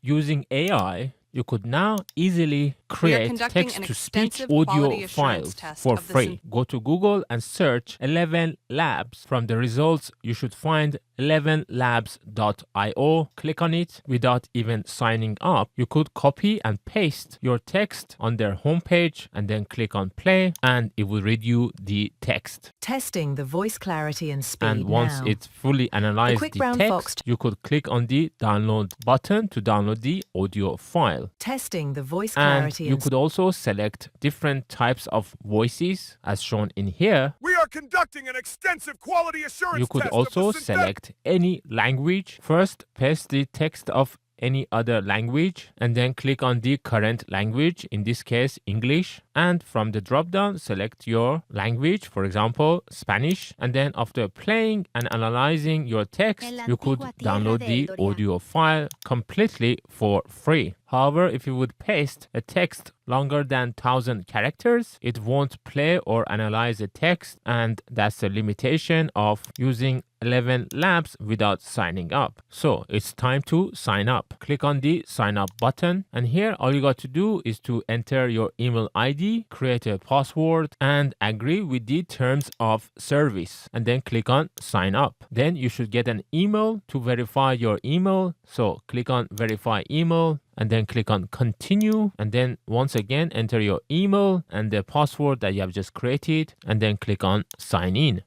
Using AI, you could now easily create text-to-speech audio files for free. Go to Google and search ElevenLabs. From the results, you should find ElevenLabs.io. Click on it without even signing up. You could copy and paste your text on their homepage and then click on play and it will read you the text. Testing the voice clarity and speed. And once now. it fully analyzed the text, you could click on the download button to download the audio file. Testing the voice And clarity you could also select different types of voices as shown in here. We are conducting an extensive quality assurance You could test also of the select any language. First, paste the text of any other language and then click on the current language, in this case English, and from the drop down select your language, for example Spanish, and then after playing and analyzing your text you could download the audio file completely for free. However, if you would paste a text longer than 1000 characters, it won't play or analyze the text, and that's the limitation of using ElevenLabs without signing up. So it's time to sign up. Click on the sign up button, and here all you got to do is to enter your email ID, create a password, and agree with the terms of service, and then click on sign up. Then you should get an email to verify your email. So click on verify email and then click on continue, and then once again enter your email and the password that you have just created, and then click on sign in.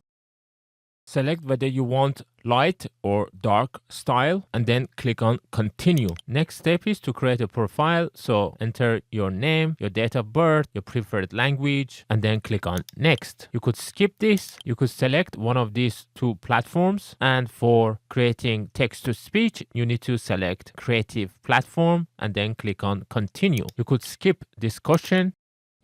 Select whether you want light or dark style and then click on continue. Next step is to create a profile. So enter your name, your date of birth, your preferred language, and then click on next. You could skip this. You could select one of these two platforms, and for creating text to speech you need to select creative platform and then click on continue. You could skip this question.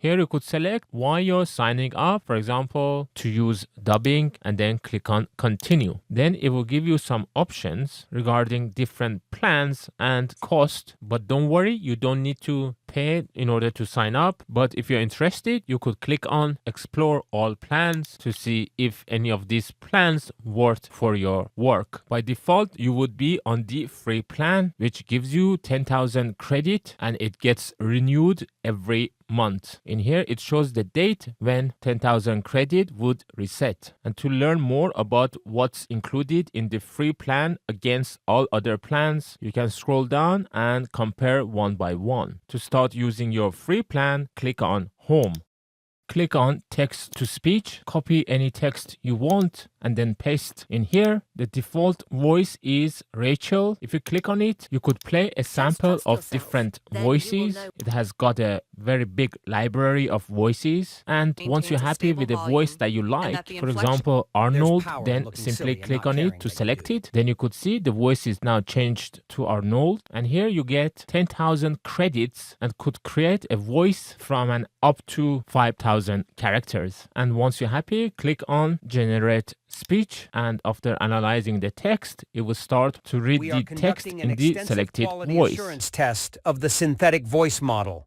Here you could select why you're signing up, for example, to use dubbing, and then click on continue. Then it will give you some options regarding different plans and cost, but don't worry, you don't need to pay in order to sign up. But if you're interested, you could click on explore all plans to see if any of these plans worth for your work. By default, you would be on the free plan, which gives you 10,000 credit and it gets renewed every month. In here it shows the date when 10,000 credit would reset. And to learn more about what's included in the free plan against all other plans, you can scroll down and compare one by one. To start using your free plan, click on home. Click on text to speech, copy any text you want and then paste in here. The default voice is Rachel. If you click on it, you could play a sample of different voices. It has got a very big library of voices, and once you're happy with the voice that you like, for example Arnold, then simply click on it to select it. Then you could see the voice is now changed to Arnold, and here you get 10,000 credits and could create a voice from an up to 5,000 characters. And once you're happy, click on generate speech, and after analyzing the text, it will start to read the text in the selected voice. Assurance test of the synthetic voice model.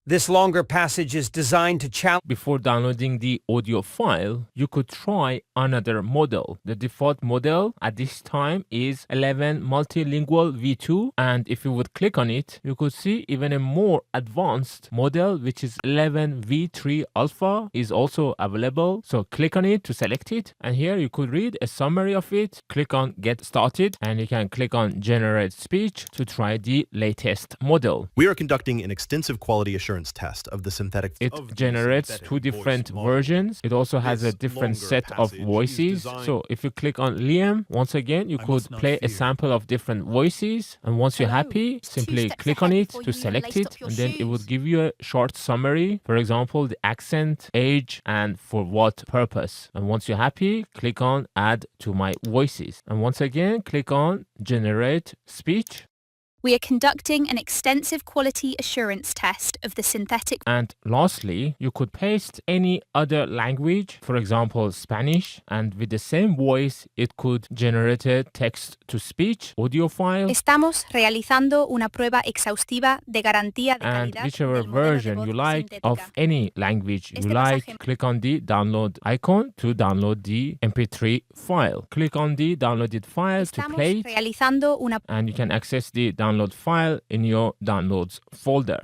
This longer passage is designed to challenge. Before downloading the audio file, you could try another model. The default model at this time is 11 Multilingual V2, and if you would click on it, you could see even a more advanced model, which is 11 V3 Alpha, is also available. So click on it to select it, and here you could read a summary of it. Click on get started, and you can click on generate speech to try the latest model. We are conducting an extensive quality assurance test of the synthetic. It generates two different versions. It also has a different set of voices. So if you click on Liam, once again, you could play a sample of different voices. And once you're happy, simply click on it to select it. And then it would give you a short summary. For example, the accent, age, and for what purpose. And once you're happy, click on add to my voices. And once again, click on generate speech. We are conducting an extensive quality assurance test of the synthetic. And lastly, you could paste any other language, for example Spanish, and with the same voice, it could generate a text-to-speech audio file. Estamos realizando una prueba exhaustiva de garantía de and calidad whichever del modelo de version voz you like sintética. of any language you Este like, pasaje- click on the download icon to download the MP3 file. Click on the downloaded file to Estamos play it, realizando una and you can access the download download file in your downloads folder.